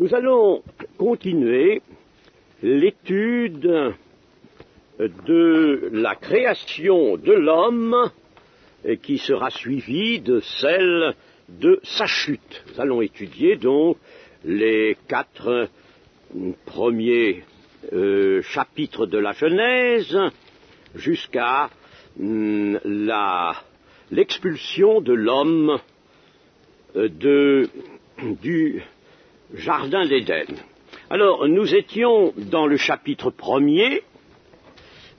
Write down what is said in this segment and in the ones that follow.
Nous allons continuer l'étude de la création de l'homme qui sera suivie de celle de sa chute. Nous allons étudier donc les 4 premiers chapitres de la Genèse jusqu'à l'expulsion de l'homme du Jardin d'Éden. Alors, nous étions dans le chapitre 1er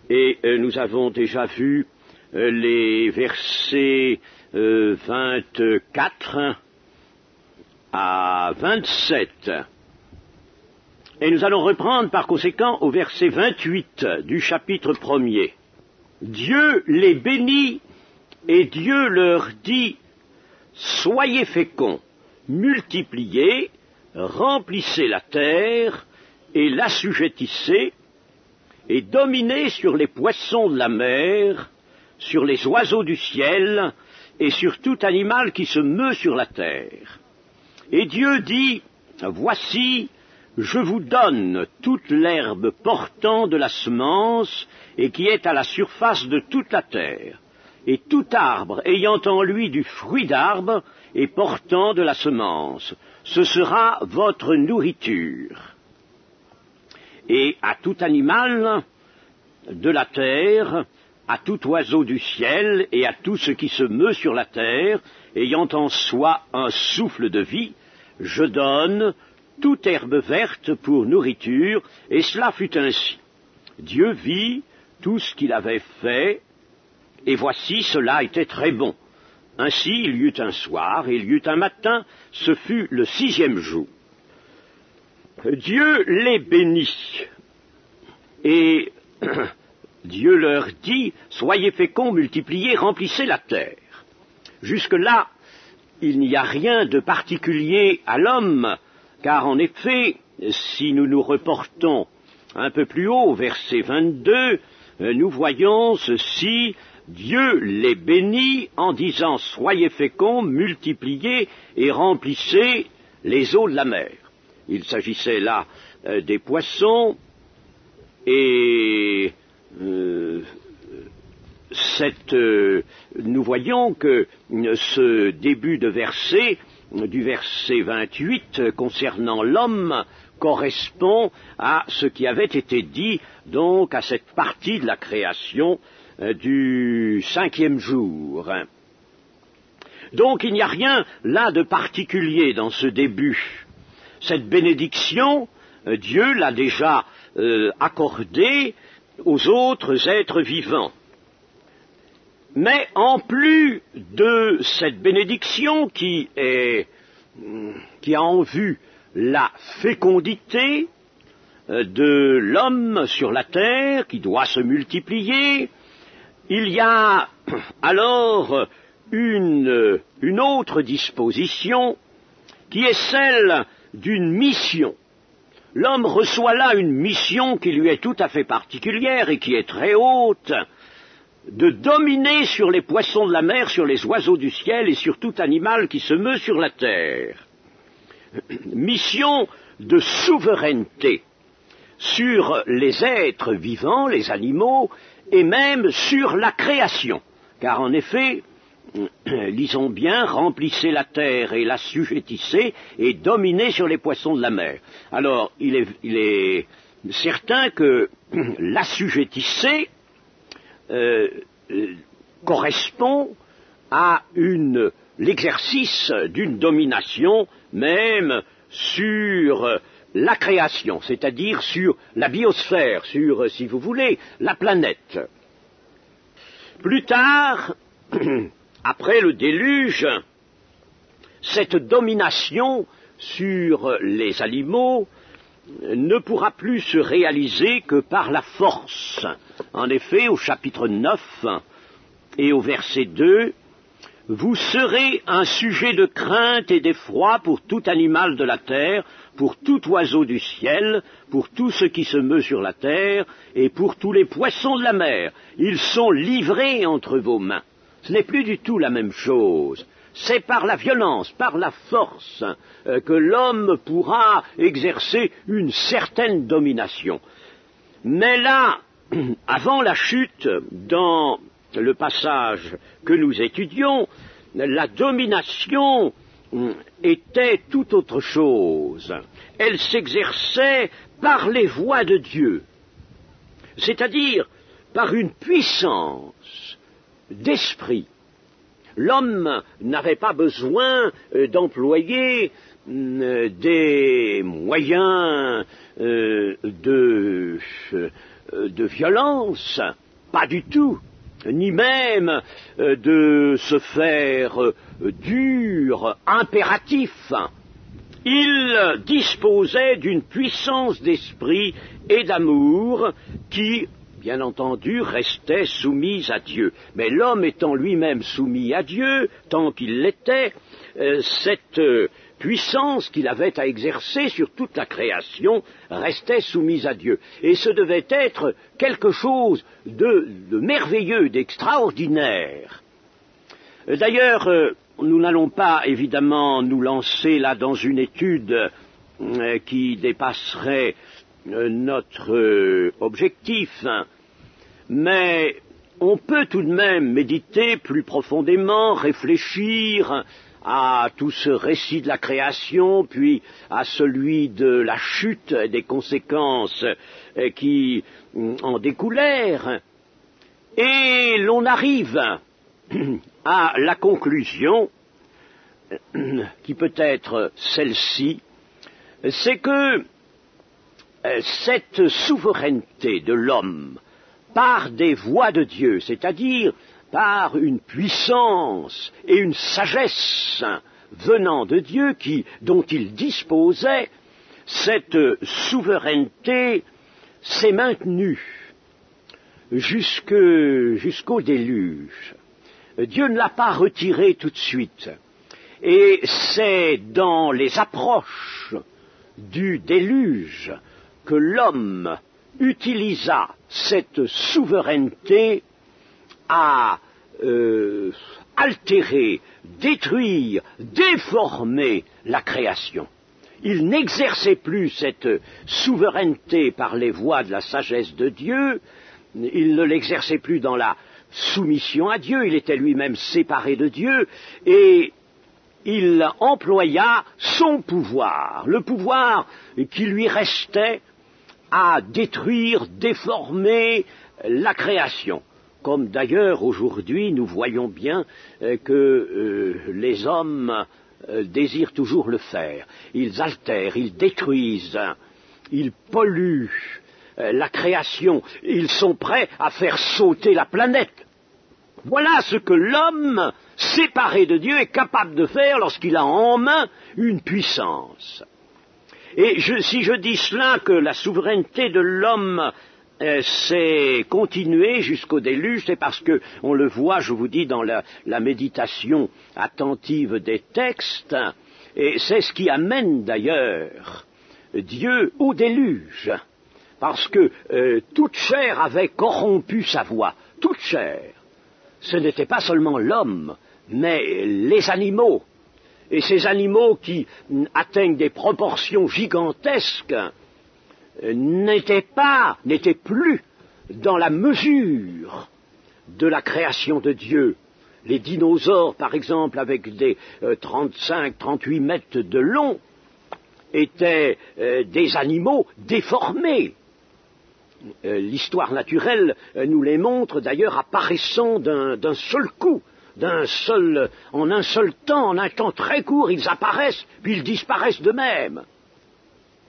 et nous avons déjà vu les versets 24 à 27. Et nous allons reprendre par conséquent au verset 28 du chapitre 1er. Dieu les bénit et Dieu leur dit: soyez féconds, multipliez, remplissez la terre et l'assujettissez, et dominez sur les poissons de la mer, sur les oiseaux du ciel, et sur tout animal qui se meut sur la terre. Et Dieu dit: voici, je vous donne toute l'herbe portant de la semence, et qui est à la surface de toute la terre, et tout arbre ayant en lui du fruit d'arbre, et portant de la semence. Ce sera votre nourriture. Et à tout animal de la terre, à tout oiseau du ciel, et à tout ce qui se meut sur la terre, ayant en soi un souffle de vie, je donne toute herbe verte pour nourriture, et cela fut ainsi. Dieu vit tout ce qu'il avait fait, et voici, cela était très bon. Ainsi, il y eut un soir, et il y eut un matin, ce fut le 6e jour. Dieu les bénit, et Dieu leur dit: soyez féconds, multipliez, remplissez la terre. Jusque-là, il n'y a rien de particulier à l'homme, car en effet, si nous nous reportons un peu plus haut, au verset 22, nous voyons ceci: Dieu les bénit en disant: soyez féconds, multipliez et remplissez les eaux de la mer. Il s'agissait là des poissons, et nous voyons que ce début de verset, du verset 28, concernant l'homme, correspond à ce qui avait été dit, donc à cette partie de la création du 5e jour. Donc il n'y a rien là de particulier dans ce début. Cette bénédiction, Dieu l'a déjà accordée aux autres êtres vivants. Mais en plus de cette bénédiction qui a en vue la fécondité de l'homme sur la terre, qui doit se multiplier, il y a alors une autre disposition qui est celle d'une mission. L'homme reçoit là une mission qui lui est tout à fait particulière et qui est très haute, de dominer sur les poissons de la mer, sur les oiseaux du ciel et sur tout animal qui se meut sur la terre. Mission de souveraineté sur les êtres vivants, les animaux, et même sur la création. Car en effet, lisons bien: remplissez la terre et l'assujettissez, et dominez sur les poissons de la mer. Alors, il est certain que l'assujettissez correspond à l'exercice d'une domination même sur la création, c'est-à-dire sur la biosphère, sur, si vous voulez, la planète. Plus tard, après le déluge, cette domination sur les animaux ne pourra plus se réaliser que par la force. En effet, au chapitre 9 et au verset 2, « Vous serez un sujet de crainte et d'effroi pour tout animal de la terre, pour tout oiseau du ciel, pour tout ce qui se meut sur la terre, et pour tous les poissons de la mer. Ils sont livrés entre vos mains. » Ce n'est plus du tout la même chose. c'est par la violence, par la force, que l'homme pourra exercer une certaine domination. Mais là, avant la chute, dans le passage que nous étudions, la domination était tout autre chose. Elle s'exerçait par les voies de Dieu, c'est-à-dire par une puissance d'esprit. L'homme n'avait pas besoin d'employer des moyens de violence, pas du tout, ni même de se faire dur, impératif. Il disposait d'une puissance d'esprit et d'amour qui, bien entendu, restait soumise à Dieu. Mais l'homme étant lui-même soumis à Dieu, tant qu'il l'était, cette puissance qu'il avait à exercer sur toute la création restait soumise à Dieu. Et ce devait être quelque chose de merveilleux, d'extraordinaire. D'ailleurs, nous n'allons pas évidemment nous lancer là dans une étude qui dépasserait notre objectif, mais on peut tout de même méditer plus profondément, réfléchir à tout ce récit de la création, puis à celui de la chute et des conséquences qui en découlèrent, et l'on arrive à la conclusion, qui peut être celle-ci, c'est que cette souveraineté de l'homme par des voies de Dieu, c'est-à-dire par une puissance et une sagesse venant de Dieu dont il disposait, cette souveraineté s'est maintenue jusqu'au déluge. Dieu ne l'a pas retirée tout de suite. Et c'est dans les approches du déluge que l'homme utilisa cette souveraineté à altérer, détruire, déformer la création. Il n'exerçait plus cette souveraineté par les voies de la sagesse de Dieu, il ne l'exerçait plus dans la soumission à Dieu, il était lui-même séparé de Dieu, et il employa son pouvoir, le pouvoir qui lui restait à détruire, déformer la création. Comme d'ailleurs aujourd'hui nous voyons bien que les hommes désirent toujours le faire. Ils altèrent, ils détruisent, ils polluent la création, ils sont prêts à faire sauter la planète. Voilà ce que l'homme, séparé de Dieu, est capable de faire lorsqu'il a en main une puissance. Et si je dis cela, que la souveraineté de l'homme s'est continuée jusqu'au déluge, c'est parce que, on le voit, je vous dis, dans la méditation attentive des textes, et c'est ce qui amène d'ailleurs Dieu au déluge, parce que toute chair avait corrompu sa voix, toute chair. Ce n'était pas seulement l'homme, mais les animaux. Et ces animaux qui atteignent des proportions gigantesques n'étaient plus dans la mesure de la création de Dieu. Les dinosaures, par exemple, avec des 35-38 mètres de long, étaient des animaux déformés. L'histoire naturelle nous les montre d'ailleurs apparaissant d'un seul coup, en un seul temps, en un temps très court, ils apparaissent, puis ils disparaissent d'eux-mêmes.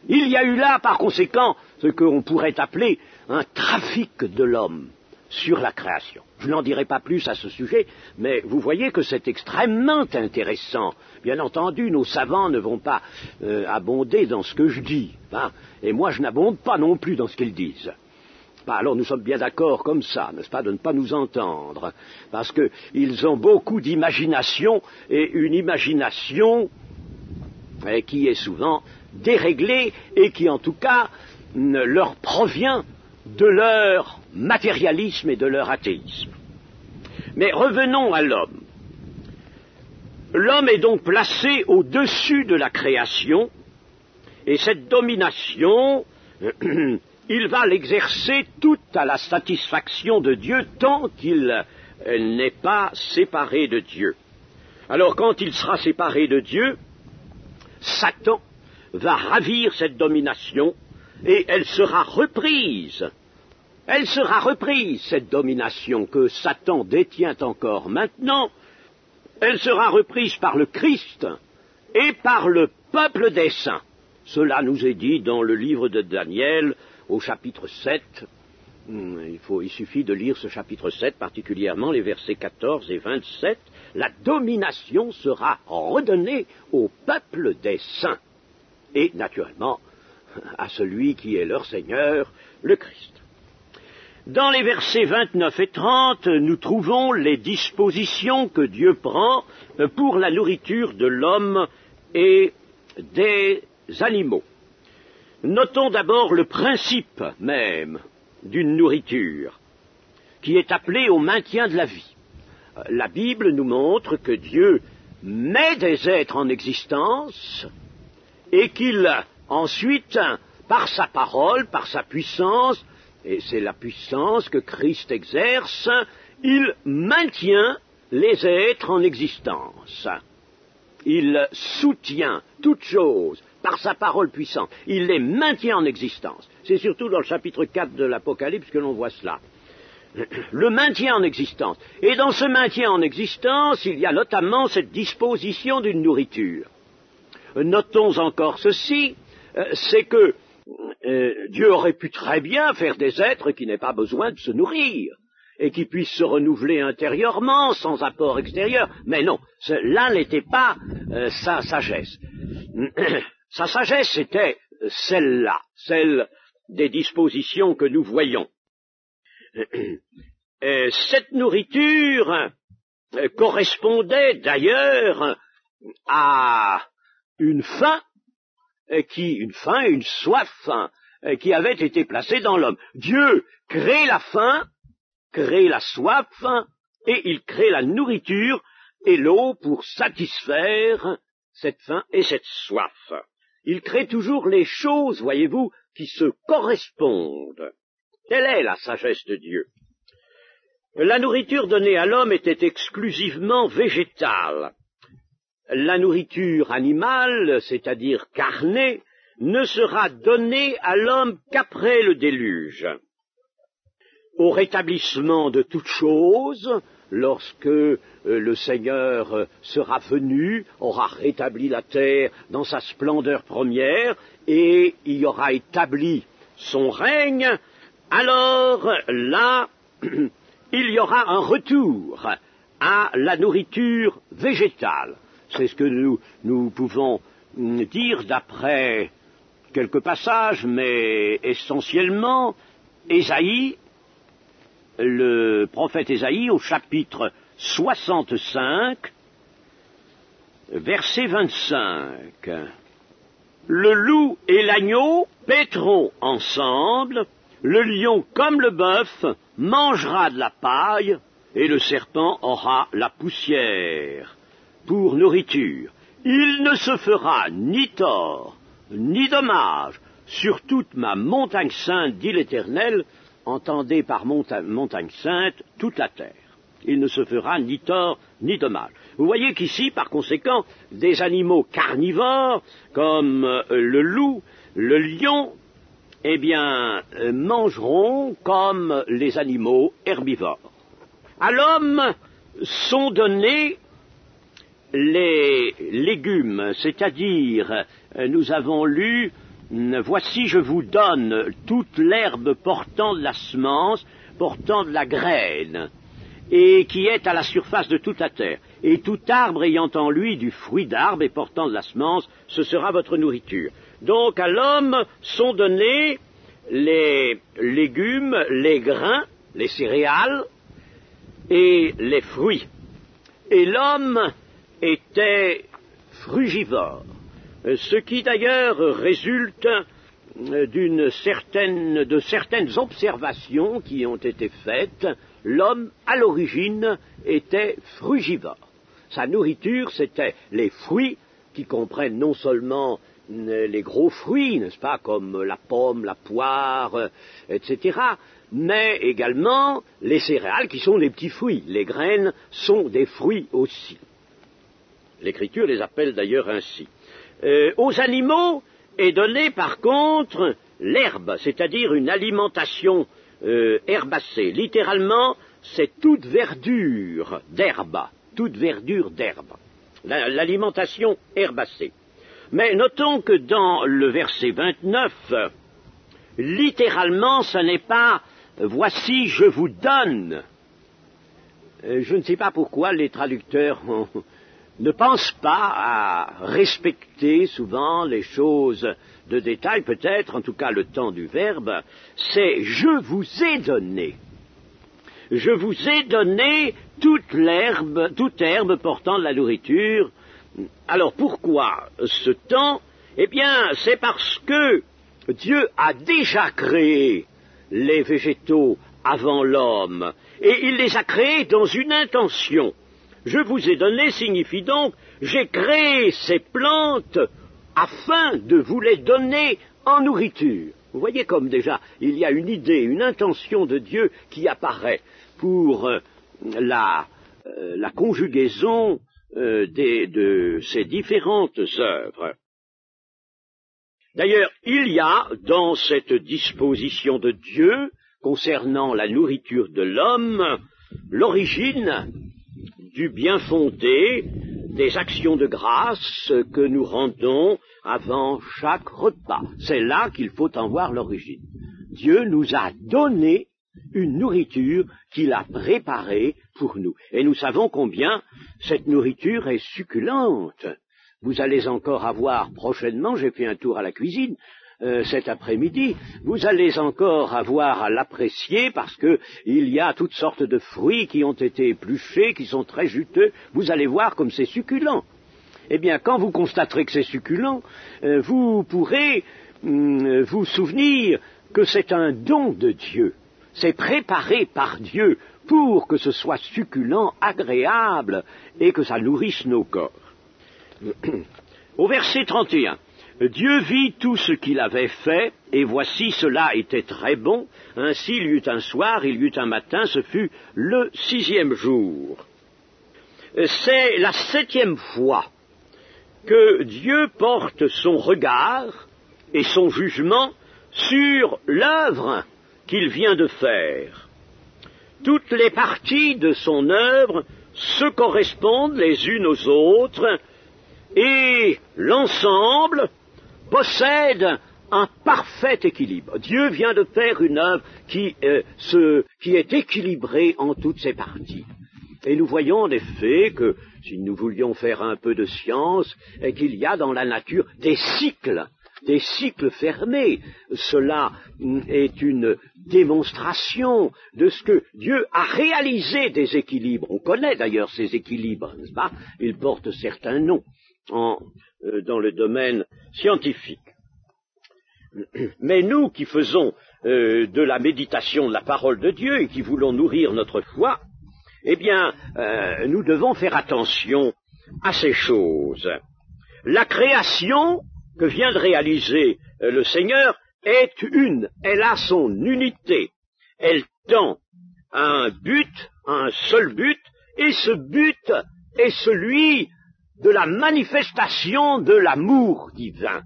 Il y a eu là, par conséquent, ce qu'on pourrait appeler un trafic de l'homme sur la création. Je n'en dirai pas plus à ce sujet, mais vous voyez que c'est extrêmement intéressant. Bien entendu, nos savants ne vont pas abonder dans ce que je dis, hein, et moi je n'abonde pas non plus dans ce qu'ils disent. Alors nous sommes bien d'accord comme ça, n'est-ce pas, de ne pas nous entendre, parce qu'ils ont beaucoup d'imagination, et une imagination qui est souvent déréglée, et qui en tout cas leur provient de leur matérialisme et de leur athéisme. Mais revenons à l'homme. L'homme est donc placé au-dessus de la création, et cette domination, il va l'exercer toute à la satisfaction de Dieu tant qu'il n'est pas séparé de Dieu. Alors quand il sera séparé de Dieu, Satan va ravir cette domination et elle sera reprise. Elle sera reprise, cette domination que Satan détient encore maintenant. Elle sera reprise par le Christ et par le peuple des saints. Cela nous est dit dans le livre de Daniel au chapitre 7. Il suffit de lire ce chapitre 7, particulièrement les versets 14 et 27. La domination sera redonnée au peuple des saints et, naturellement, à celui qui est leur Seigneur, le Christ. Dans les versets 29 et 30, nous trouvons les dispositions que Dieu prend pour la nourriture de l'homme et des animaux. Notons d'abord le principe même d'une nourriture, qui est appelée au maintien de la vie. La Bible nous montre que Dieu met des êtres en existence et qu'il, ensuite, par sa parole, par sa puissance, et c'est la puissance que Christ exerce, il maintient les êtres en existence. Il soutient toutes choses par sa parole puissante. Il les maintient en existence. C'est surtout dans le chapitre 4 de l'Apocalypse que l'on voit cela. Le maintien en existence. Et dans ce maintien en existence, il y a notamment cette disposition d'une nourriture. Notons encore ceci, c'est que Dieu aurait pu très bien faire des êtres qui n'aient pas besoin de se nourrir et qui puissent se renouveler intérieurement sans apport extérieur. Mais non, là n'était pas sa sagesse. Sa sagesse était celle-là, celle des dispositions que nous voyons. Cette nourriture correspondait d'ailleurs à une faim, une soif qui avait été placée dans l'homme. Dieu crée la faim, crée la soif, et il crée la nourriture et l'eau pour satisfaire cette faim et cette soif. Il crée toujours les choses, voyez-vous, qui se correspondent. Telle est la sagesse de Dieu. La nourriture donnée à l'homme était exclusivement végétale. La nourriture animale, c'est-à-dire carnée, ne sera donnée à l'homme qu'après le déluge. Au rétablissement de toutes choses, lorsque le Seigneur sera venu, aura rétabli la terre dans sa splendeur première, et y aura établi son règne, alors là, il y aura un retour à la nourriture végétale. C'est ce que nous pouvons dire d'après quelques passages, mais essentiellement, Ésaïe, le prophète Ésaïe, au chapitre 65, verset 25. Le loup et l'agneau paîtront ensemble, le lion comme le bœuf mangera de la paille, et le serpent aura la poussière pour nourriture. Il ne se fera ni tort, ni dommage sur toute ma montagne sainte, dit l'Éternel. Entendez par montagne sainte toute la terre. Il ne se fera ni tort, ni dommage. Vous voyez qu'ici, par conséquent, des animaux carnivores, comme le loup, le lion, eh bien, mangeront comme les animaux herbivores. À l'homme sont donnés les légumes, c'est-à-dire, nous avons lu, voici je vous donne toute l'herbe portant de la semence, portant de la graine, et qui est à la surface de toute la terre. Et tout arbre ayant en lui du fruit d'arbre et portant de la semence, ce sera votre nourriture. Donc à l'homme sont donnés les légumes, les grains, les céréales et les fruits. Et l'homme était frugivore, ce qui d'ailleurs résulte de certaines observations qui ont été faites. L'homme, à l'origine, était frugivore. Sa nourriture, c'était les fruits qui comprennent non seulement les gros fruits, n'est-ce pas, comme la pomme, la poire, etc., mais également les céréales qui sont des petits fruits. Les graines sont des fruits aussi. L'Écriture les appelle d'ailleurs ainsi. Aux animaux est donnée par contre l'herbe, c'est-à-dire une alimentation herbacée. Littéralement, c'est toute verdure d'herbe, toute verdure d'herbe. L'alimentation herbacée. Mais notons que dans le verset 29, littéralement, ce n'est pas « voici, je vous donne ». Je ne sais pas pourquoi les traducteurs ne pensent pas à respecter souvent les choses de détail, peut-être, en tout cas le temps du verbe, c'est « je vous ai donné ». Je vous ai donné toute herbe portant de la nourriture. Alors pourquoi ce temps? Eh bien, c'est parce que Dieu a déjà créé les végétaux avant l'homme, et il les a créés dans une intention. Je vous ai donné signifie donc, j'ai créé ces plantes afin de vous les donner en nourriture. Vous voyez comme déjà, il y a une idée, une intention de Dieu qui apparaît pour la conjugaison de ces différentes œuvres. D'ailleurs, il y a dans cette disposition de Dieu concernant la nourriture de l'homme l'origine du bien fondé des actions de grâce que nous rendons avant chaque repas. C'est là qu'il faut en voir l'origine. Dieu nous a donné une nourriture qu'il a préparée pour nous. Et nous savons combien cette nourriture est succulente. Vous allez encore avoir prochainement, j'ai fait un tour à la cuisine cet après-midi, vous allez encore avoir à l'apprécier parce que il y a toutes sortes de fruits qui ont été épluchés, qui sont très juteux. Vous allez voir comme c'est succulent. Eh bien, quand vous constaterez que c'est succulent, vous pourrez vous souvenir que c'est un don de Dieu. C'est préparé par Dieu pour que ce soit succulent, agréable et que ça nourrisse nos corps. Au verset 31, Dieu vit tout ce qu'il avait fait, et voici cela était très bon. Ainsi il y eut un soir, il y eut un matin, ce fut le 6e jour. C'est la 7e fois que Dieu porte son regard et son jugement sur l'œuvre qu'il vient de faire. Toutes les parties de son œuvre se correspondent les unes aux autres, et l'ensemble possède un parfait équilibre. Dieu vient de faire une œuvre qui est équilibrée en toutes ses parties. Et nous voyons en effet que, si nous voulions faire un peu de science, qu'il y a dans la nature des cycles fermés. Cela est une démonstration de ce que Dieu a réalisé des équilibres. On connaît d'ailleurs ces équilibres, n'est-ce pas? Ils portent certains noms dans le domaine scientifique. Mais nous qui faisons de la méditation de la parole de Dieu et qui voulons nourrir notre foi, eh bien, nous devons faire attention à ces choses. La création que vient de réaliser le Seigneur est une, elle a son unité, elle tend à un but, à un seul but, et ce but est celui de la manifestation de l'amour divin.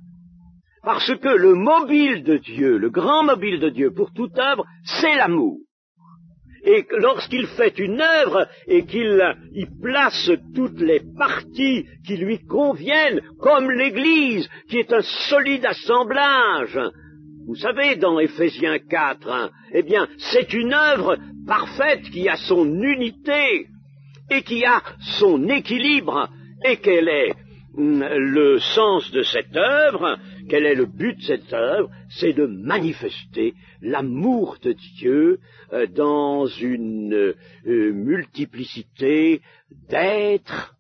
Parce que le mobile de Dieu, le grand mobile de Dieu pour toute œuvre, c'est l'amour. Et lorsqu'il fait une œuvre et qu'il y place toutes les parties qui lui conviennent, comme l'Église, qui est un solide assemblage, vous savez, dans Éphésiens 4, eh bien, c'est une œuvre parfaite qui a son unité et qui a son équilibre, et quel est le sens de cette œuvre, quel est le but de cette œuvre, c'est de manifester l'amour de Dieu dans une multiplicité d'êtres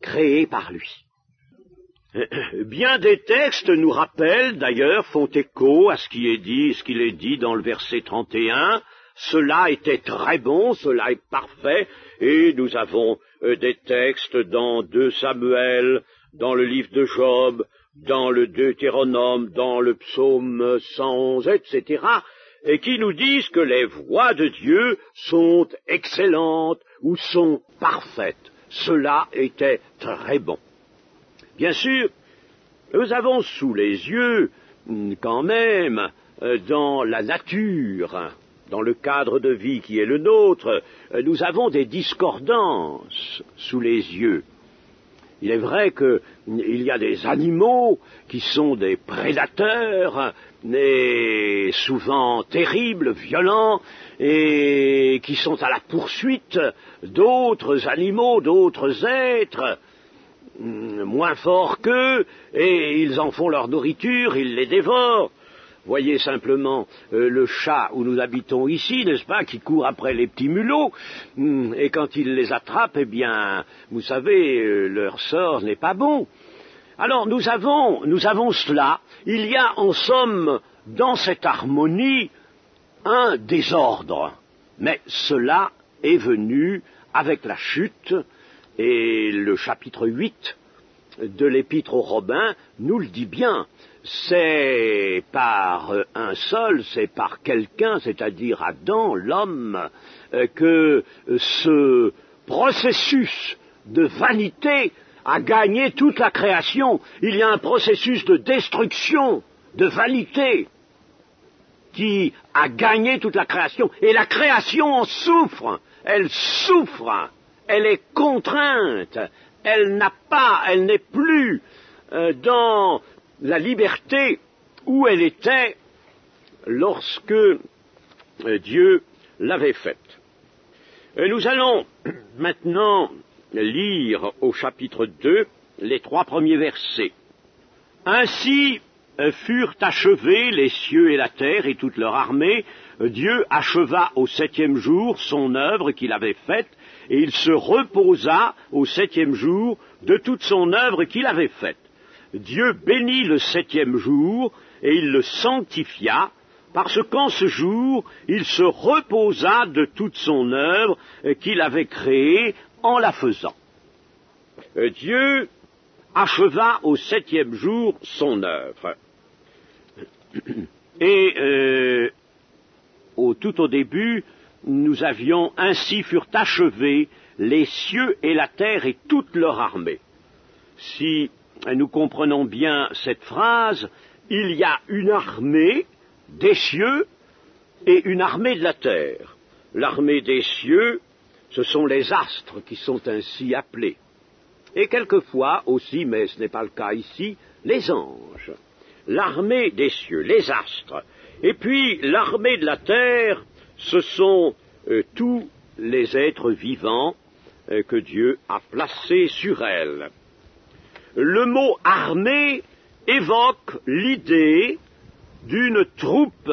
créés par lui. Bien des textes nous rappellent, d'ailleurs, font écho à ce qu'il est dit dans le verset 31, cela était très bon, cela est parfait, et nous avons des textes dans 2 Samuel, dans le livre de Job, dans le Deutéronome, dans le psaume 111, etc., et qui nous disent que les voies de Dieu sont excellentes ou sont parfaites. Cela était très bon. Bien sûr, nous avons sous les yeux, quand même, dans la nature, dans le cadre de vie qui est le nôtre, nous avons des discordances sous les yeux. Il est vrai qu'il y a des animaux qui sont des prédateurs, et souvent terribles, violents, et qui sont à la poursuite d'autres animaux, d'autres êtres, moins forts qu'eux, et ils en font leur nourriture, ils les dévorent. Voyez simplement le chat où nous habitons ici, n'est-ce pas, qui court après les petits mulots, et quand il les attrape, eh bien, vous savez, leur sort n'est pas bon. Alors nous avons cela, il y a en somme dans cette harmonie un désordre, mais cela est venu avec la chute, et le chapitre 8 de l'Épître aux Romains nous le dit bien. C'est par un seul, c'est par quelqu'un, c'est-à-dire Adam, l'homme, que ce processus de vanité a gagné toute la création. Il y a un processus de destruction, de vanité, qui a gagné toute la création. Et la création en souffre, elle est contrainte, elle n'est plus dans la liberté où elle était lorsque Dieu l'avait faite. Nous allons maintenant lire au chapitre 2 les 3 premiers versets. Ainsi furent achevés les cieux et la terre et toute leur armée. Dieu acheva au 7e jour son œuvre qu'il avait faite, et il se reposa au 7e jour de toute son œuvre qu'il avait faite. Dieu bénit le 7e jour, et il le sanctifia, parce qu'en ce jour, il se reposa de toute son œuvre qu'il avait créée en la faisant. Dieu acheva au 7e jour son œuvre. Et tout au début, nous avions ainsi furent achevés les cieux et la terre et toute leur armée. Si nous comprenons bien cette phrase, il y a une armée des cieux et une armée de la terre. L'armée des cieux, ce sont les astres qui sont ainsi appelés. Et quelquefois aussi, mais ce n'est pas le cas ici, les anges. L'armée des cieux, les astres. Et puis l'armée de la terre, ce sont tous les êtres vivants que Dieu a placés sur elle. Le mot armée évoque l'idée d'une troupe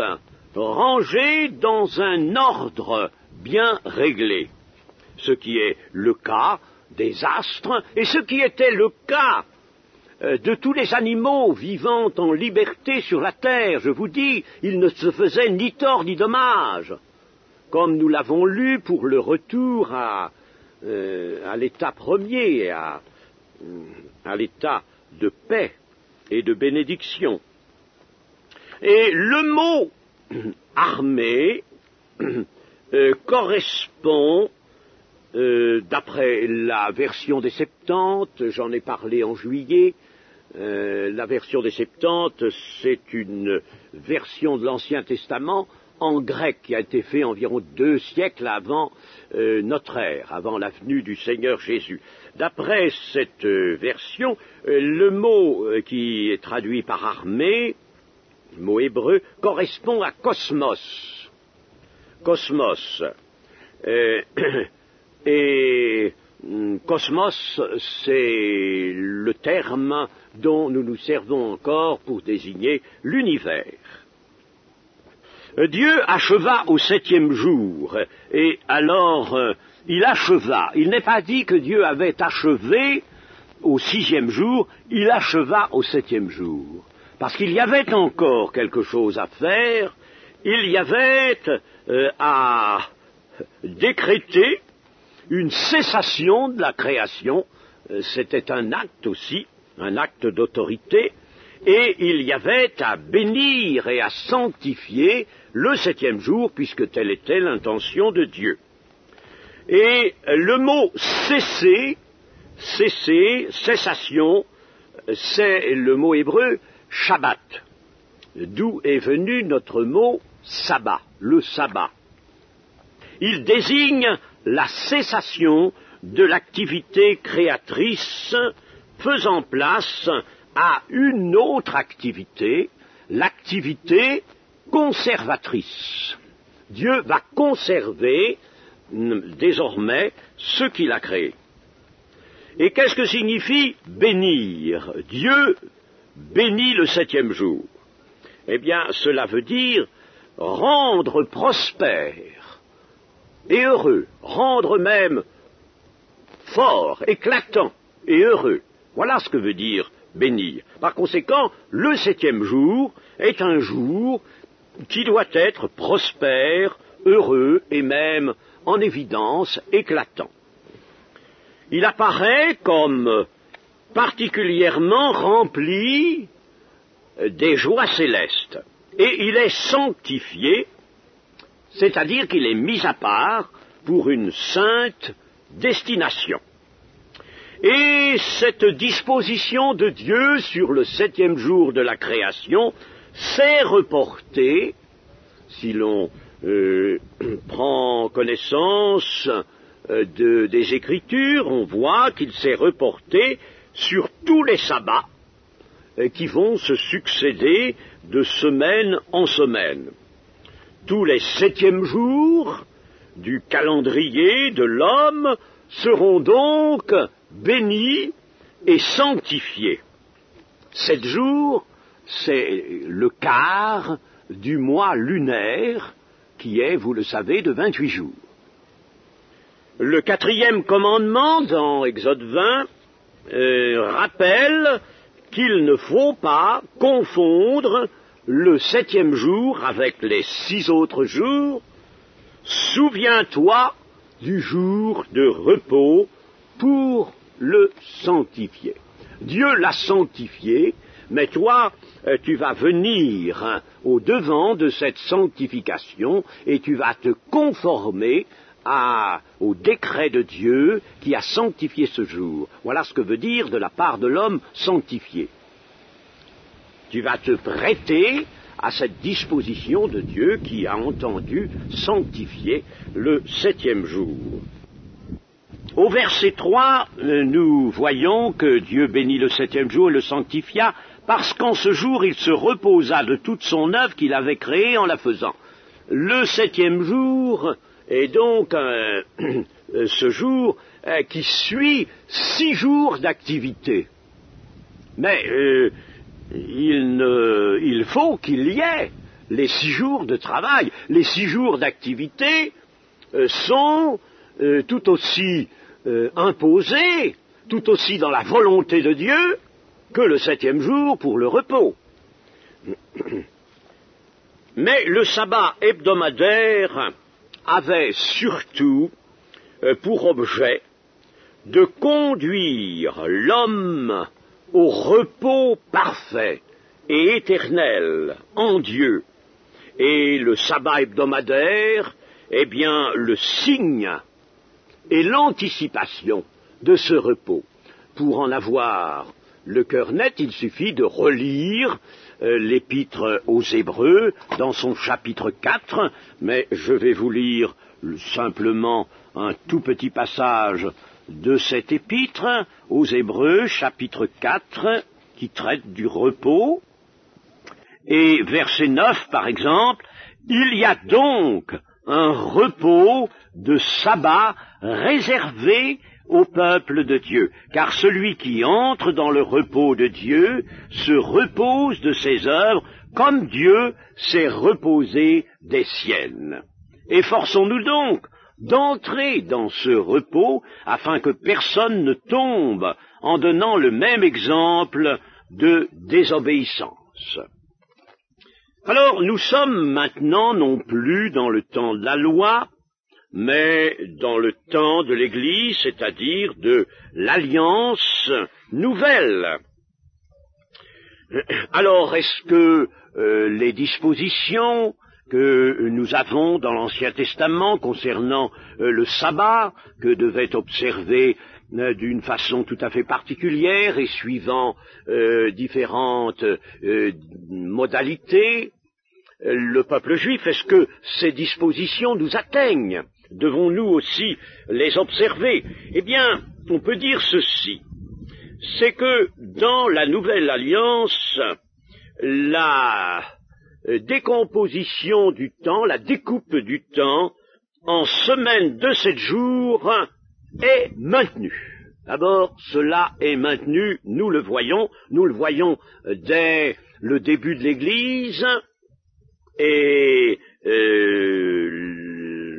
rangée dans un ordre bien réglé, ce qui est le cas des astres et ce qui était le cas de tous les animaux vivant en liberté sur la terre. Je vous dis, ils ne se faisaient ni tort ni dommage, comme nous l'avons lu pour le retour à l'état premier, à l'état de paix et de bénédiction. Et le mot armée correspond, d'après la version des Septante, j'en ai parlé en juillet, la version des Septante, c'est une version de l'Ancien Testament en grec qui a été faite environ 2 siècles avant notre ère, avant la venue du Seigneur Jésus. D'après cette version, le mot qui est traduit par armée, mot hébreu, correspond à cosmos. Cosmos. Et cosmos, c'est le terme dont nous nous servons encore pour désigner l'univers. Dieu acheva au 7e jour, et alors il acheva. Il n'est pas dit que Dieu avait achevé au 6e jour, il acheva au 7e jour. Parce qu'il y avait encore quelque chose à faire, il y avait à décréter une cessation de la création. C'était un acte aussi, un acte d'autorité, et il y avait à bénir et à sanctifier le septième jour, puisque telle était l'intention de Dieu. Et le mot cesser, cessation, c'est le mot hébreu Shabbat, d'où est venu notre mot sabbat, le sabbat. Il désigne la cessation de l'activité créatrice faisant place à une autre activité, l'activité conservatrice. Dieu va conserver désormais ce qu'il a créé. Et qu'est-ce que signifie bénir? Dieu bénit le septième jour. Eh bien, cela veut dire rendre prospère et heureux, rendre même fort, éclatant et heureux. Voilà ce que veut dire bénir. Par conséquent, le septième jour est un jour qui doit être prospère, heureux et même en évidence éclatant. Il apparaît comme particulièrement rempli des joies célestes et il est sanctifié, c'est-à-dire qu'il est mis à part pour une sainte destination. Et cette disposition de Dieu sur le septième jour de la création s'est reportée, si l'on prend connaissance des Écritures, on voit qu'il s'est reporté sur tous les sabbats qui vont se succéder de semaine en semaine. Tous les septièmes jours du calendrier de l'homme seront donc bénis et sanctifiés. 7 jours, c'est le quart du mois lunaire qui est, vous le savez, de 28 jours. Le 4e commandement dans Exode 20 rappelle qu'il ne faut pas confondre le 7e jour avec les 6 autres jours. Souviens-toi du jour de repos pour le sanctifier. Dieu l'a sanctifié, mais toi, tu vas venir au devant de cette sanctification et tu vas te conformer au décret de Dieu qui a sanctifié ce jour. Voilà ce que veut dire de la part de l'homme sanctifié. Tu vas te prêter à cette disposition de Dieu qui a entendu sanctifier le 7e jour. Au verset 3, nous voyons que Dieu bénit le 7e jour et le sanctifia, parce qu'en ce jour il se reposa de toute son œuvre qu'il avait créée en la faisant. Le 7e jour est donc ce jour qui suit 6 jours d'activité. Mais il faut qu'il y ait les 6 jours de travail. Les 6 jours d'activité sont tout aussi imposés, tout aussi dans la volonté de Dieu, que le 7e jour pour le repos. Mais le sabbat hebdomadaire avait surtout pour objet de conduire l'homme au repos parfait et éternel en Dieu. Et le sabbat hebdomadaire est bien le signe et l'anticipation de ce repos. Pour en avoir le cœur net, il suffit de relire l'épître aux Hébreux dans son chapitre 4, mais je vais vous lire simplement un tout petit passage de cette épître aux Hébreux, chapitre 4, qui traite du repos. Et verset 9, par exemple, « Il y a donc un repos de sabbat réservé au peuple de Dieu, car celui qui entre dans le repos de Dieu se repose de ses œuvres comme Dieu s'est reposé des siennes. Efforçons-nous donc d'entrer dans ce repos afin que personne ne tombe en donnant le même exemple de désobéissance. » Alors, nous sommes maintenant non plus dans le temps de la loi, mais dans le temps de l'Église, c'est-à-dire de l'Alliance nouvelle. Alors, est-ce que les dispositions que nous avons dans l'Ancien Testament concernant le sabbat, que devait observer d'une façon tout à fait particulière et suivant différentes modalités, le peuple juif, est-ce que ces dispositions nous atteignent? Devons-nous aussi les observer? Eh bien, on peut dire ceci, c'est que dans la Nouvelle Alliance, la décomposition du temps, la découpe du temps, en semaines de 7 jours, est maintenue. D'abord, cela est maintenu, nous le voyons dès le début de l'Église, et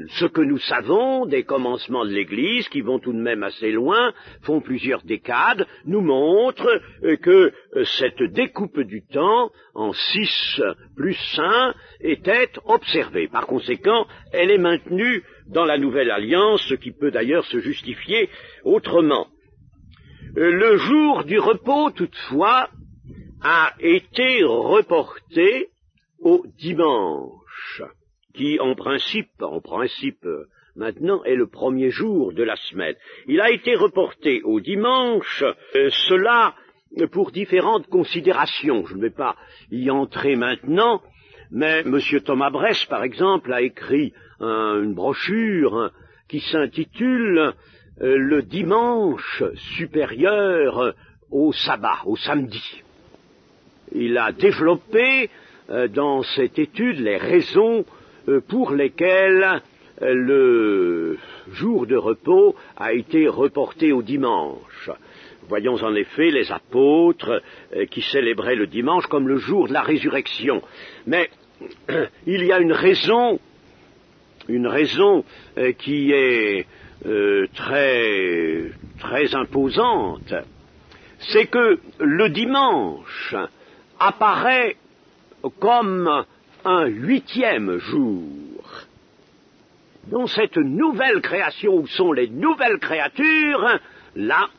ce que nous savons des commencements de l'Église, qui vont tout de même assez loin, font plusieurs décades, nous montrent que cette découpe du temps en 6 plus 1 était observée. Par conséquent, elle est maintenue dans la Nouvelle Alliance, ce qui peut d'ailleurs se justifier autrement. Le jour du repos, toutefois, a été reporté au dimanche, qui en principe maintenant est le premier jour de la semaine. Il a été reporté au dimanche, cela pour différentes considérations. Je ne vais pas y entrer maintenant, mais M. Thomas Bress, par exemple, a écrit une brochure qui s'intitule « Le dimanche supérieur au sabbat, au samedi ». Il a développé dans cette étude les raisons pour lesquelles le jour de repos a été reporté au dimanche. Voyons en effet les apôtres qui célébraient le dimanche comme le jour de la résurrection. Mais il y a une raison qui est très imposante, c'est que le dimanche apparaît comme un 8e jour. Dans cette nouvelle création où sont les nouvelles créatures, là,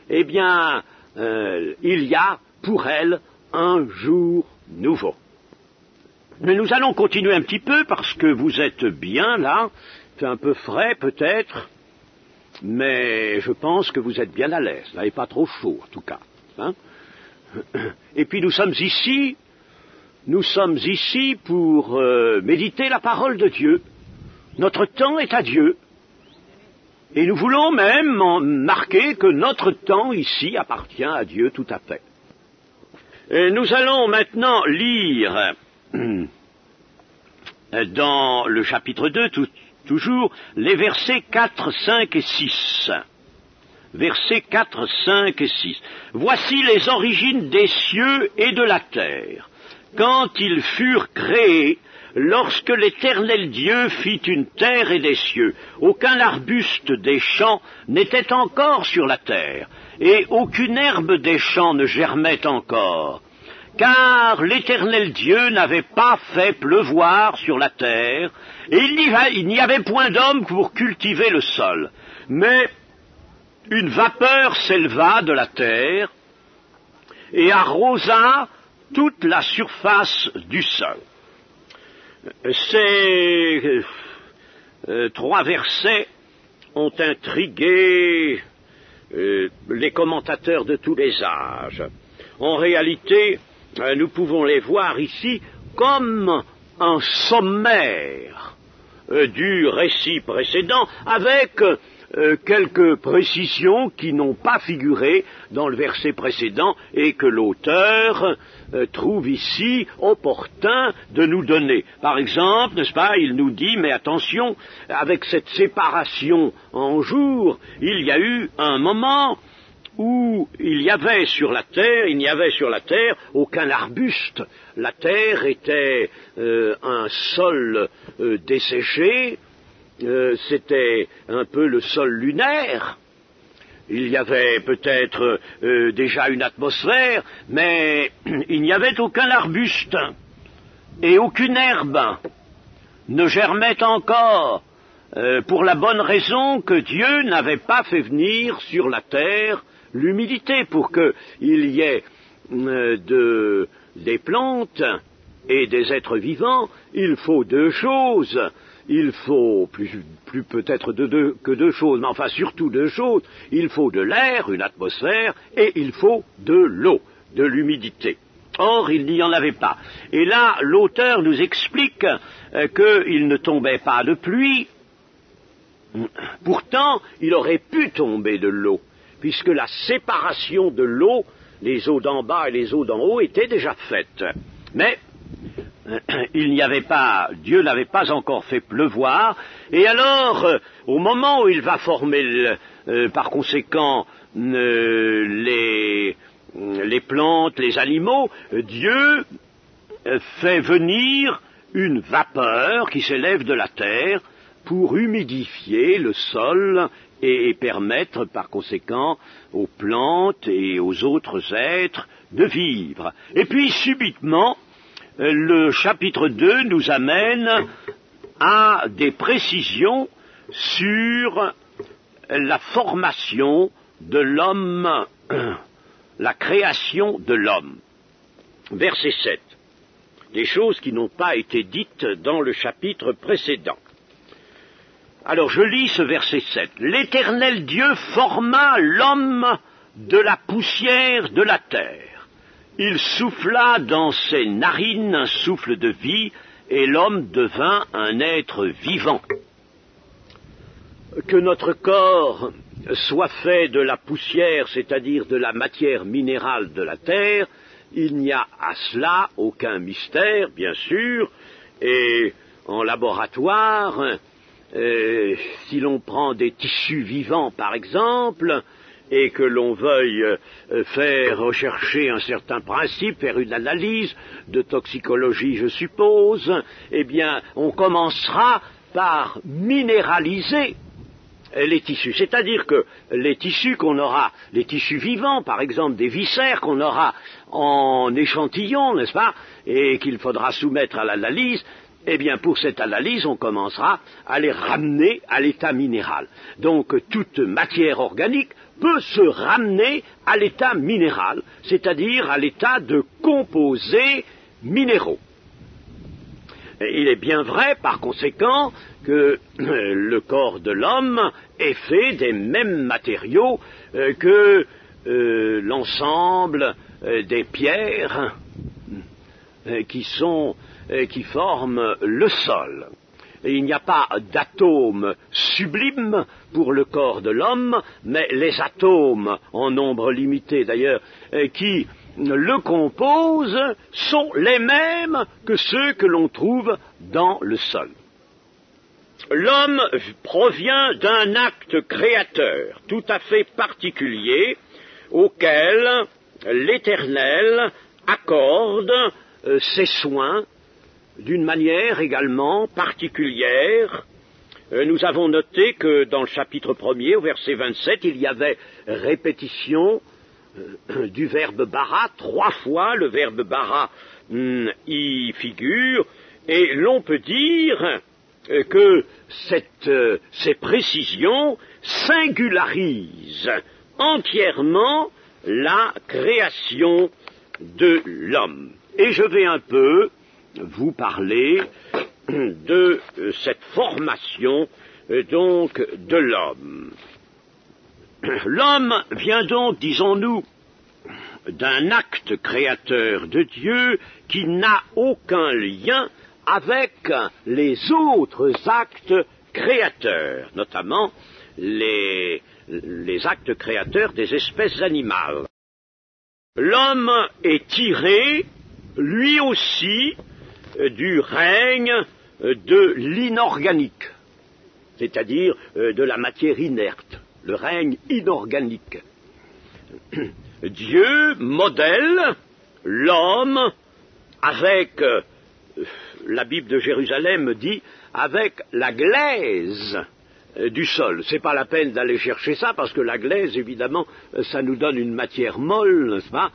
eh bien, il y a pour elles un jour nouveau. Mais nous allons continuer un petit peu parce que vous êtes bien là, c'est un peu frais peut-être, mais je pense que vous êtes bien à l'aise, là, et pas trop chaud en tout cas. Hein? Et puis nous sommes ici pour méditer la parole de Dieu. Notre temps est à Dieu. Et nous voulons même marquer que notre temps ici appartient à Dieu tout à fait. Et nous allons maintenant lire dans le chapitre 2, toujours, les versets 4, 5 et 6. Versets 4, 5 et 6. Voici les origines des cieux et de la terre. Quand ils furent créés, lorsque l'Éternel Dieu fit une terre et des cieux, aucun arbuste des champs n'était encore sur la terre, et aucune herbe des champs ne germait encore, car l'Éternel Dieu n'avait pas fait pleuvoir sur la terre, et il n'y avait point d'homme pour cultiver le sol. Mais une vapeur s'éleva de la terre et arrosa toute la surface du sol. Ces 3 versets ont intrigué les commentateurs de tous les âges. En réalité, nous pouvons les voir ici comme un sommaire du récit précédent, avec quelques précisions qui n'ont pas figuré dans le verset précédent et que l'auteur trouve ici opportun de nous donner. Par exemple, n'est-ce pas, il nous dit, mais attention, avec cette séparation en jours, il y a eu un moment où il n'y avait sur la terre aucun arbuste. La terre était un sol desséché, c'était un peu le sol lunaire. Il y avait peut-être déjà une atmosphère, mais il n'y avait aucun arbuste. et aucune herbe ne germait encore, pour la bonne raison que Dieu n'avait pas fait venir sur la terre l'humidité. Pour qu'il y ait des plantes et des êtres vivants, il faut deux choses. Il faut plus peut-être que deux choses, mais enfin surtout deux choses. Il faut de l'air, une atmosphère, et il faut de l'eau, de l'humidité. Or, il n'y en avait pas. Et là, l'auteur nous explique qu'il ne tombait pas de pluie. Pourtant, il aurait pu tomber de l'eau, puisque la séparation de l'eau, les eaux d'en bas et les eaux d'en haut, était déjà faite. Mais Dieu n'avait pas encore fait pleuvoir, et alors, au moment où il va former, par conséquent, les plantes, les animaux, Dieu fait venir une vapeur qui s'élève de la terre pour humidifier le sol et permettre par conséquent aux plantes et aux autres êtres de vivre. Et puis subitement, le chapitre 2 nous amène à des précisions sur la formation de l'homme, la création de l'homme. Verset 7. Des choses qui n'ont pas été dites dans le chapitre précédent. Alors je lis ce verset 7. L'Éternel Dieu forma l'homme de la poussière de la terre. Il souffla dans ses narines un souffle de vie, et l'homme devint un être vivant. Que notre corps soit fait de la poussière, c'est-à-dire de la matière minérale de la terre, il n'y a à cela aucun mystère, bien sûr, et en laboratoire, si l'on prend des tissus vivants, par exemple, et que l'on veuille faire rechercher un certain principe, faire une analyse de toxicologie, je suppose, eh bien, on commencera par minéraliser les tissus. C'est-à-dire que les tissus qu'on aura, les tissus vivants, par exemple des viscères qu'on aura en échantillon, n'est-ce pas, et qu'il faudra soumettre à l'analyse, eh bien, pour cette analyse, on commencera à les ramener à l'état minéral. Donc, toute matière organique peut se ramener à l'état minéral, c'est-à-dire à l'état de composés minéraux. Et il est bien vrai, par conséquent, que le corps de l'homme est fait des mêmes matériaux que l'ensemble des pierres qui forment le sol. Et il n'y a pas d'atomes sublimes pour le corps de l'homme, mais les atomes, en nombre limité d'ailleurs, qui le composent, sont les mêmes que ceux que l'on trouve dans le sol. L'homme provient d'un acte créateur tout à fait particulier auquel l'Éternel accorde ses soins d'une manière également particulière. Nous avons noté que dans le chapitre 1er, au verset 27, il y avait répétition du verbe bara. 3 fois le verbe bara y figure, et l'on peut dire que ces précisions singularisent entièrement la création de l'homme. Et je vais un peu vous parler de cette formation donc de l'homme. L'homme vient donc, disons-nous, d'un acte créateur de Dieu qui n'a aucun lien avec les autres actes créateurs, notamment les actes créateurs des espèces animales. L'homme est tiré, lui aussi, du règne de l'inorganique, c'est-à-dire de la matière inerte, le règne inorganique. Dieu modèle l'homme avec, la Bible de Jérusalem dit, avec la glaise du sol. C'est pas la peine d'aller chercher ça, parce que la glaise, évidemment, ça nous donne une matière molle, n'est-ce pas,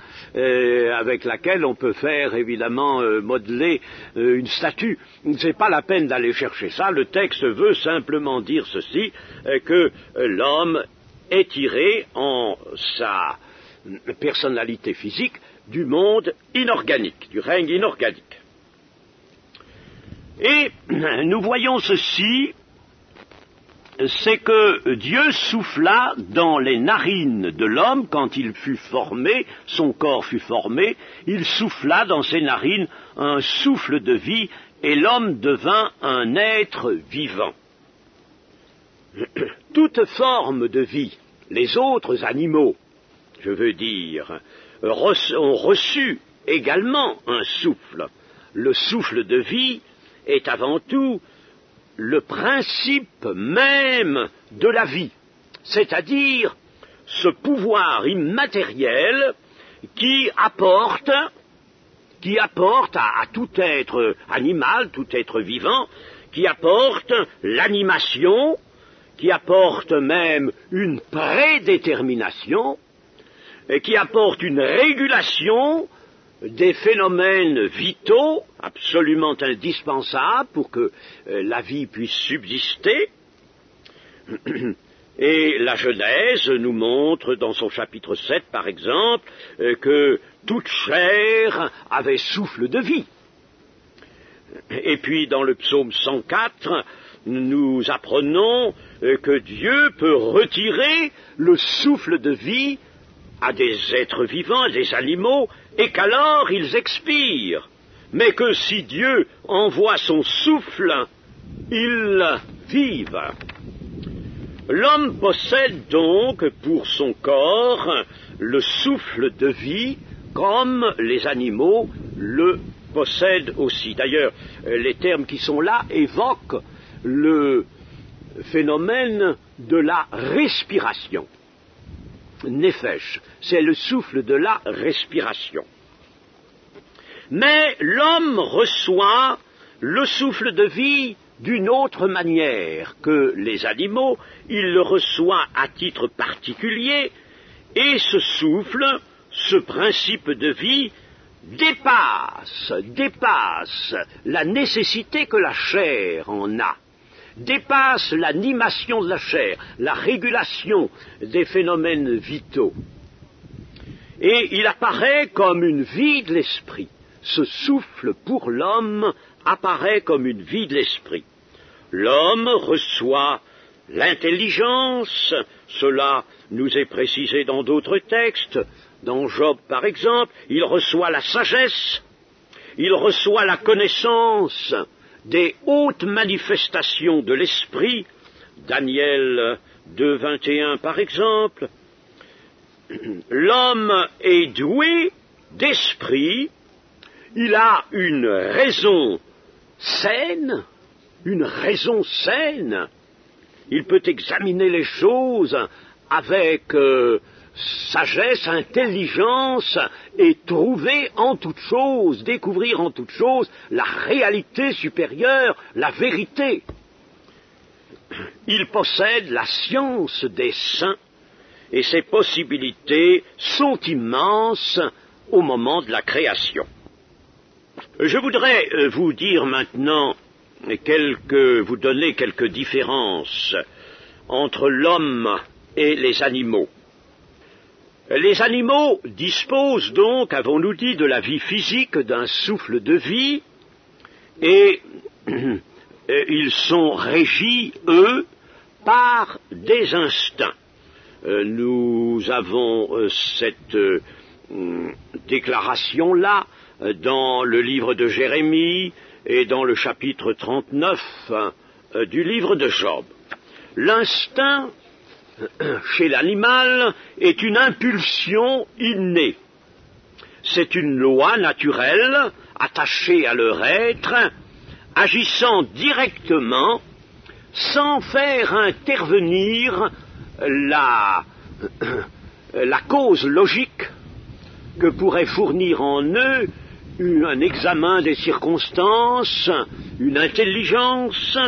avec laquelle on peut faire, évidemment, modeler une statue. C'est pas la peine d'aller chercher ça. Le texte veut simplement dire ceci, que l'homme est tiré en sa personnalité physique du monde inorganique, du règne inorganique. Et nous voyons ceci, c'est que Dieu souffla dans les narines de l'homme quand il fut formé, son corps fut formé, il souffla dans ses narines un souffle de vie et l'homme devint un être vivant. Toute forme de vie, les autres animaux, je veux dire, ont reçu également un souffle. Le souffle de vie est avant tout le principe même de la vie, c'est-à-dire ce pouvoir immatériel qui apporte à tout être animal, tout être vivant, qui apporte l'animation, qui apporte même une prédétermination, et qui apporte une régulation des phénomènes vitaux absolument indispensables pour que la vie puisse subsister. Et la Genèse nous montre dans son chapitre 7, par exemple, que toute chair avait souffle de vie. Et puis dans le psaume 104, nous apprenons que Dieu peut retirer le souffle de vie à des êtres vivants, à des animaux, et qu'alors ils expirent, mais que si Dieu envoie son souffle, ils vivent. L'homme possède donc pour son corps le souffle de vie, comme les animaux le possèdent aussi. D'ailleurs, les termes qui sont là évoquent le phénomène de la respiration. Nefesh, c'est le souffle de la respiration. Mais l'homme reçoit le souffle de vie d'une autre manière que les animaux, il le reçoit à titre particulier, et ce souffle, ce principe de vie, dépasse la nécessité que la chair en a, dépasse l'animation de la chair, la régulation des phénomènes vitaux. Et il apparaît comme une vie de l'esprit. Ce souffle pour l'homme apparaît comme une vie de l'esprit. L'homme reçoit l'intelligence, cela nous est précisé dans d'autres textes, dans Job par exemple, il reçoit la sagesse, il reçoit la connaissance des hautes manifestations de l'esprit, Daniel 2,21 par exemple. L'homme est doué d'esprit, il a une raison saine, il peut examiner les choses avec sagesse, intelligence, et trouver en toute chose, découvrir en toute chose la réalité supérieure, la vérité. Il possède la science des saints, et ses possibilités sont immenses au moment de la création. Je voudrais vous dire maintenant vous donner quelques différences entre l'homme et les animaux. Les animaux disposent donc, avons-nous dit, de la vie physique, d'un souffle de vie, et ils sont régis, eux, par des instincts. Nous avons cette déclaration-là dans le livre de Jérémie et dans le chapitre 39 du livre de Job. L'instinct chez l'animal est une impulsion innée. C'est une loi naturelle attachée à leur être, agissant directement sans faire intervenir la cause logique que pourrait fournir en eux un examen des circonstances, une intelligence.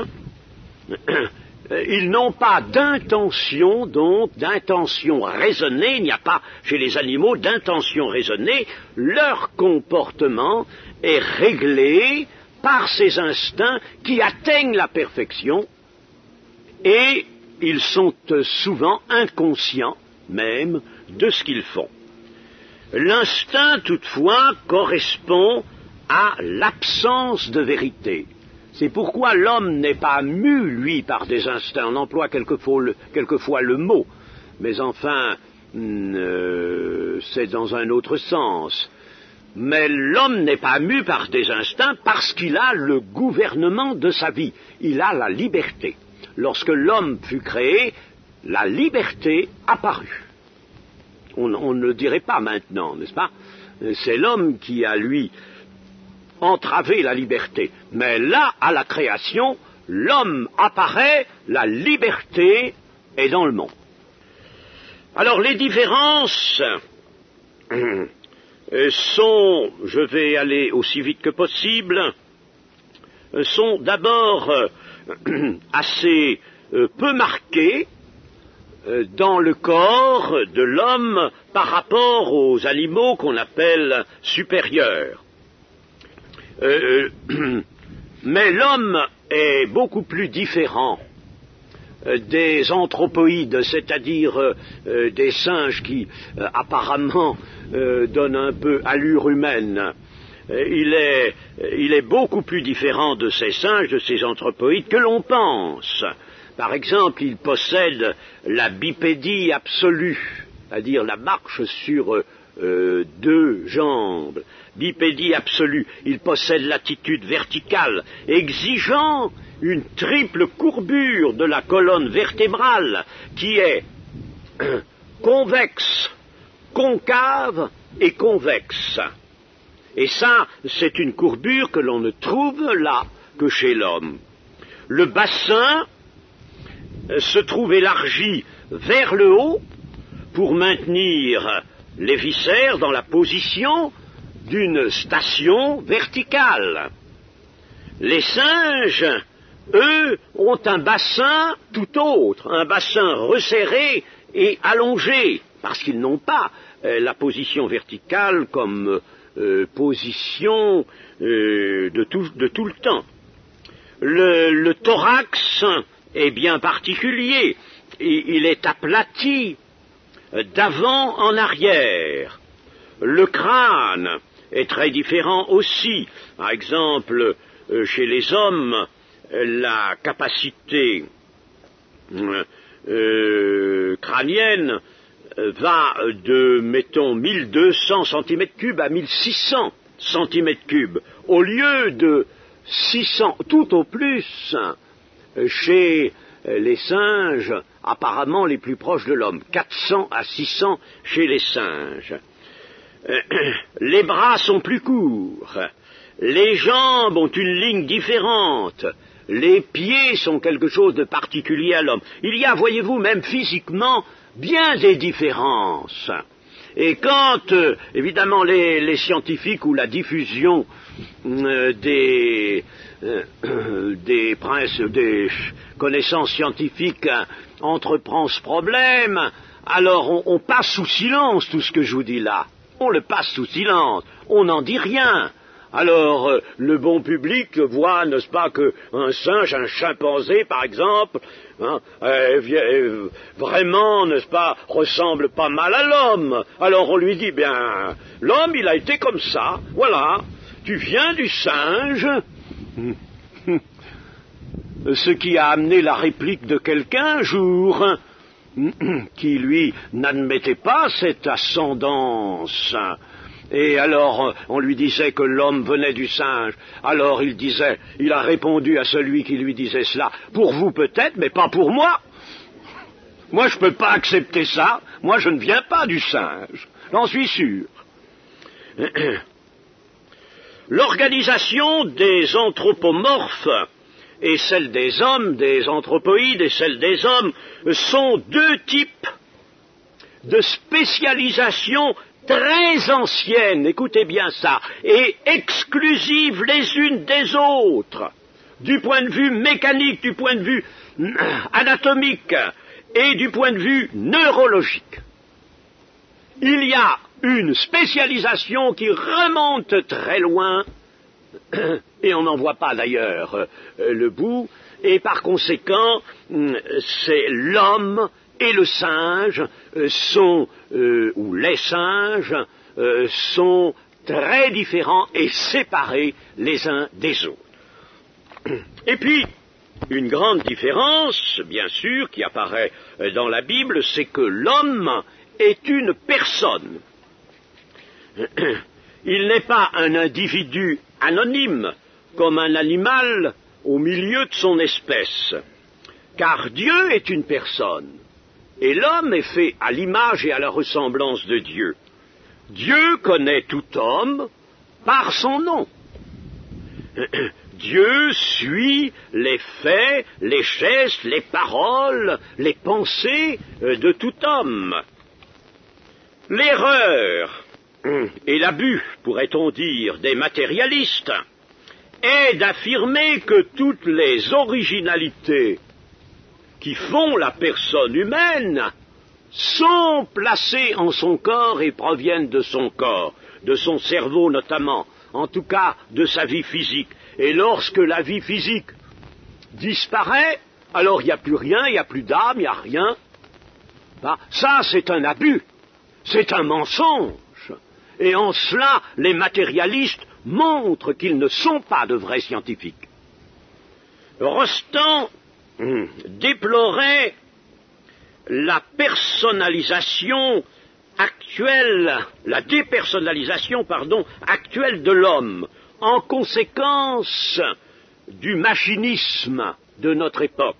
Ils n'ont pas d'intention, donc, d'intention raisonnée, il n'y a pas chez les animaux d'intention raisonnée, leur comportement est réglé par ces instincts qui atteignent la perfection, et ils sont souvent inconscients même de ce qu'ils font. L'instinct, toutefois, correspond à l'absence de vérité. C'est pourquoi l'homme n'est pas mu, lui, par des instincts. On emploie quelquefois le mot, mais enfin, c'est dans un autre sens. Mais l'homme n'est pas mu par des instincts parce qu'il a le gouvernement de sa vie. Il a la liberté. Lorsque l'homme fut créé, la liberté apparut. On ne le dirait pas maintenant, n'est-ce pas? C'est l'homme qui a, lui, entravé la liberté. Mais là, à la création, l'homme apparaît, la liberté est dans le monde. Alors, les différences sont, je vais aller aussi vite que possible, sont d'abord assez peu marquées dans le corps de l'homme par rapport aux animaux qu'on appelle supérieurs. Mais l'homme est beaucoup plus différent des anthropoïdes, c'est-à-dire des singes qui apparemment donnent un peu allure humaine. Il est beaucoup plus différent de ces singes, de ces anthropoïdes que l'on pense. Par exemple, il possède la bipédie absolue, c'est-à-dire la marche sur deux jambes, bipédie absolue. Il possède l'attitude verticale, exigeant une triple courbure de la colonne vertébrale qui est convexe, concave et convexe. Et ça, c'est une courbure que l'on ne trouve là que chez l'homme. Le bassin se trouve élargi vers le haut pour maintenir les viscères dans la position d'une station verticale. Les singes, eux, ont un bassin tout autre, un bassin resserré et allongé, parce qu'ils n'ont pas la position verticale comme position de tout le temps. Le thorax est bien particulier, il est aplati d'avant en arrière. Le crâne est très différent aussi. Par exemple, chez les hommes, la capacité crânienne va de, mettons, 1200 cm3 à 1600 cm3, au lieu de 600, tout au plus, chez les singes, apparemment les plus proches de l'homme, 400 à 600 chez les singes. Les bras sont plus courts, les jambes ont une ligne différente, les pieds sont quelque chose de particulier à l'homme. Il y a, voyez-vous, même physiquement, bien des différences. Et quand, évidemment, les scientifiques ou la diffusion des connaissances scientifiques entreprend ce problème, alors on passe sous silence tout ce que je vous dis là. On le passe sous silence, on n'en dit rien. Alors, le bon public voit, n'est-ce pas, qu'un singe, un chimpanzé, par exemple, vraiment, n'est-ce pas, ressemble pas mal à l'homme. Alors on lui dit, bien, l'homme, il a été comme ça, voilà, tu viens du singe. Ce qui a amené la réplique de quelqu'un un jour, qui, lui, n'admettait pas cette ascendance. Et alors, on lui disait que l'homme venait du singe. Alors il a répondu à celui qui lui disait cela, pour vous peut-être, mais pas pour moi. Moi, je ne peux pas accepter ça. Moi, je ne viens pas du singe. J'en suis sûr. L'organisation des anthropomorphes et celle des hommes, des anthropoïdes et celle des hommes, sont deux types de spécialisation très anciennes, écoutez bien ça, et exclusives les unes des autres. du point de vue mécanique, du point de vue anatomique et du point de vue neurologique. Il y a une spécialisation qui remonte très loin, et on n'en voit pas d'ailleurs le bout, et par conséquent, c'est l'homme et le singe ou les singes sont très différents et séparés les uns des autres. Et puis, une grande différence, bien sûr, qui apparaît dans la Bible, c'est que l'homme est une personne. Il n'est pas un individu anonyme, comme un animal au milieu de son espèce, car Dieu est une personne, et l'homme est fait à l'image et à la ressemblance de Dieu. Dieu connaît tout homme par son nom. Dieu suit les faits, les gestes, les paroles, les pensées de tout homme. L'erreur et l'abus, pourrait-on dire, des matérialistes est d'affirmer que toutes les originalités qui font la personne humaine sont placées en son corps et proviennent de son corps, de son cerveau notamment, en tout cas de sa vie physique. Et lorsque la vie physique disparaît, alors il n'y a plus rien, il n'y a plus d'âme, il n'y a rien. Ça, c'est un abus, c'est un mensonge. Et en cela, les matérialistes montrent qu'ils ne sont pas de vrais scientifiques. Rostand déplorait la dépersonnalisation actuelle de l'homme, en conséquence du machinisme de notre époque,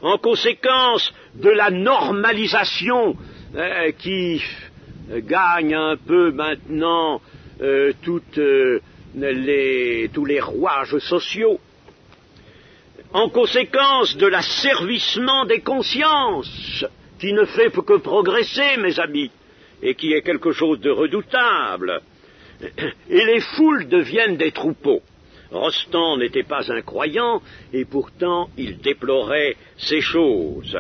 en conséquence de la normalisation qui gagne un peu maintenant tous les rouages sociaux, en conséquence de l'asservissement des consciences, qui ne fait que progresser, mes amis, et qui est quelque chose de redoutable. Et les foules deviennent des troupeaux. Rostand n'était pas un croyant, et pourtant il déplorait ces choses.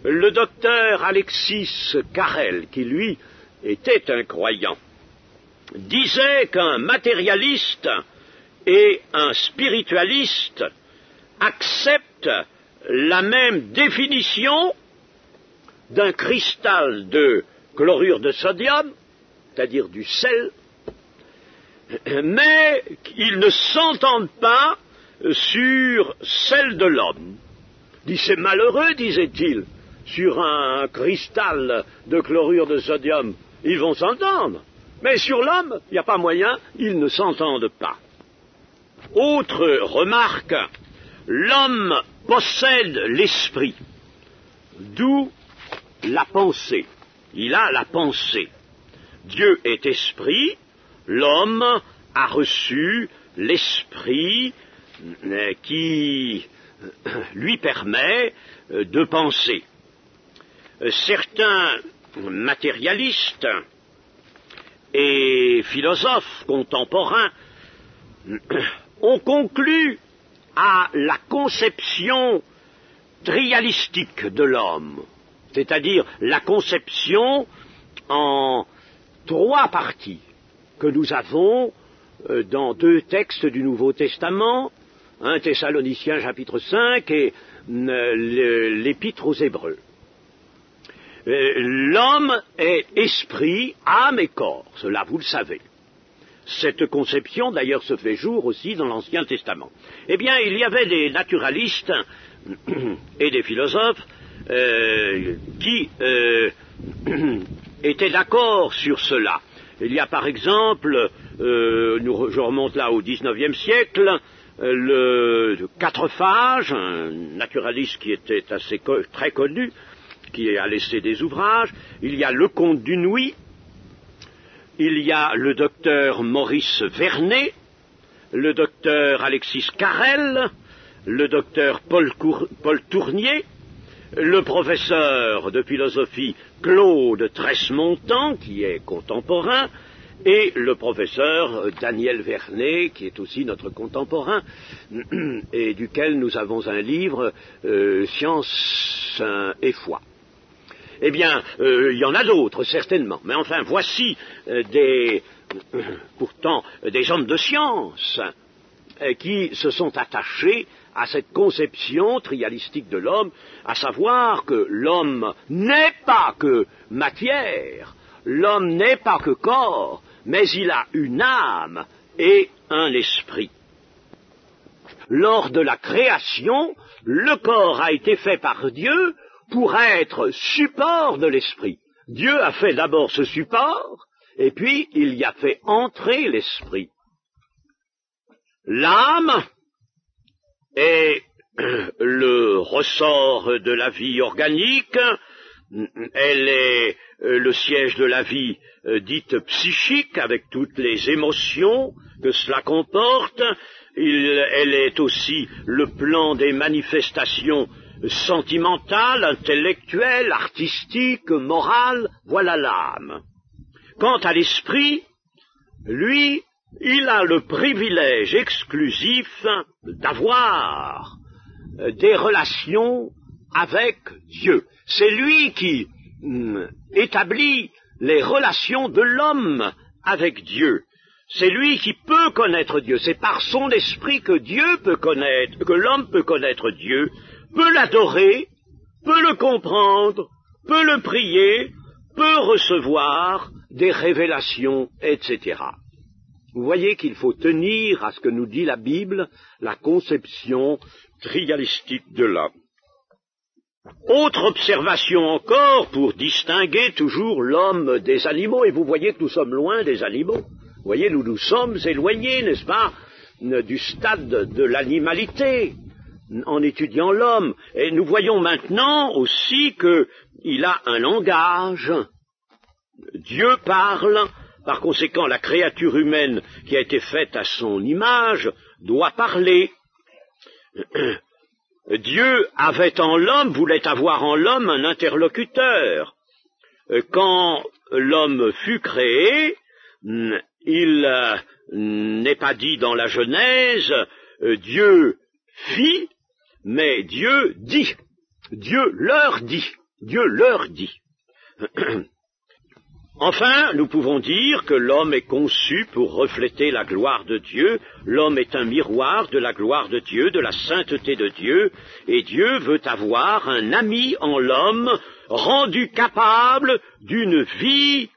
Le docteur Alexis Carrel, qui lui était un croyant, disait qu'un matérialiste et un spiritualiste acceptent la même définition d'un cristal de chlorure de sodium, c'est-à-dire du sel, mais ils ne s'entendent pas sur celle de l'homme. C'est malheureux, disait-il, sur un cristal de chlorure de sodium, ils vont s'entendre, mais sur l'homme, il n'y a pas moyen, ils ne s'entendent pas. Autre remarque, l'homme possède l'esprit, d'où la pensée. Il a la pensée. Dieu est esprit, l'homme a reçu l'esprit qui lui permet de penser. Certains matérialistes et philosophes contemporains ont conclu à la conception trialistique de l'homme, c'est-à-dire la conception en trois parties que nous avons dans deux textes du Nouveau Testament, 1 Thessaloniciens chapitre 5 et l'Épître aux Hébreux. L'homme est esprit, âme et corps, cela vous le savez. Cette conception d'ailleurs se fait jour aussi dans l'Ancien Testament. Eh bien, il y avait des naturalistes et des philosophes qui étaient d'accord sur cela. Il y a par exemple, je remonte là au XIXe siècle, le Quatrephage, un naturaliste qui était très connu, qui a laissé des ouvrages. Il y a Lecomte Dunoui, il y a le docteur Maurice Vernet, le docteur Alexis Carrel, le docteur Paul Tournier, le professeur de philosophie Claude Tresmontant, qui est contemporain, et le professeur Daniel Vernet, qui est aussi notre contemporain, et duquel nous avons un livre, Science et foi. Eh bien, il y en a d'autres, certainement, mais enfin, voici pourtant des hommes de science qui se sont attachés à cette conception trialistique de l'homme, à savoir que l'homme n'est pas que matière, l'homme n'est pas que corps, mais il a une âme et un esprit. Lors de la création, le corps a été fait par Dieu pour être support de l'esprit. Dieu a fait d'abord ce support, et puis il y a fait entrer l'esprit. L'âme est le ressort de la vie organique, elle est le siège de la vie dite psychique, avec toutes les émotions que cela comporte, elle est aussi le plan des manifestations sentimentales, intellectuelles, artistiques, morales, voilà l'âme. Quant à l'esprit, lui, il a le privilège exclusif d'avoir des relations avec Dieu. C'est lui qui établit les relations de l'homme avec Dieu. C'est lui qui peut connaître Dieu. C'est par son esprit que Dieu peut connaître, que l'homme peut connaître Dieu, peut l'adorer, peut le comprendre, peut le prier, peut recevoir des révélations, etc. Vous voyez qu'il faut tenir à ce que nous dit la Bible, la conception trialistique de l'homme. Autre observation encore pour distinguer toujours l'homme des animaux, et vous voyez que nous sommes loin des animaux. Vous voyez, nous nous sommes éloignés, n'est-ce pas, du stade de l'animalité en étudiant l'homme. Et nous voyons maintenant aussi qu'il a un langage. Dieu parle. Par conséquent, la créature humaine qui a été faite à son image doit parler. Dieu avait en l'homme, voulait avoir en l'homme un interlocuteur. Quand l'homme fut créé, il n'est pas dit dans la Genèse, Dieu fit, mais Dieu dit. Dieu leur dit. Dieu leur dit. Enfin, nous pouvons dire que l'homme est conçu pour refléter la gloire de Dieu. L'homme est un miroir de la gloire de Dieu, de la sainteté de Dieu, et Dieu veut avoir un ami en l'homme, rendu capable d'une vie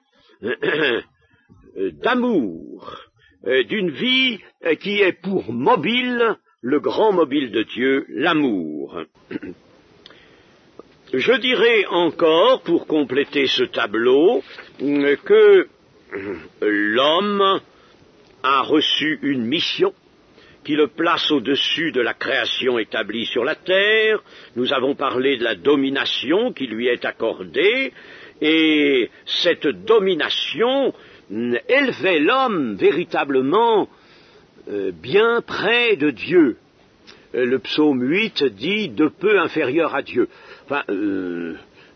d'amour, d'une vie qui est pour mobile le grand mobile de Dieu, l'amour. Je dirais encore, pour compléter ce tableau, que l'homme a reçu une mission qui le place au-dessus de la création établie sur la terre. Nous avons parlé de la domination qui lui est accordée, et cette domination élevait l'homme véritablement bien près de Dieu. Le psaume 8 dit « de peu inférieur à Dieu ». Enfin,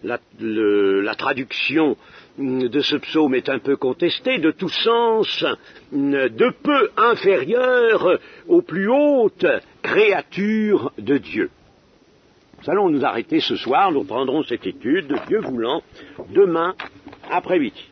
la traduction de ce psaume est un peu contestée, de tout sens, de peu inférieur aux plus hautes créatures de Dieu. Nous allons nous arrêter ce soir, nous reprendrons cette étude, Dieu voulant, demain après-midi.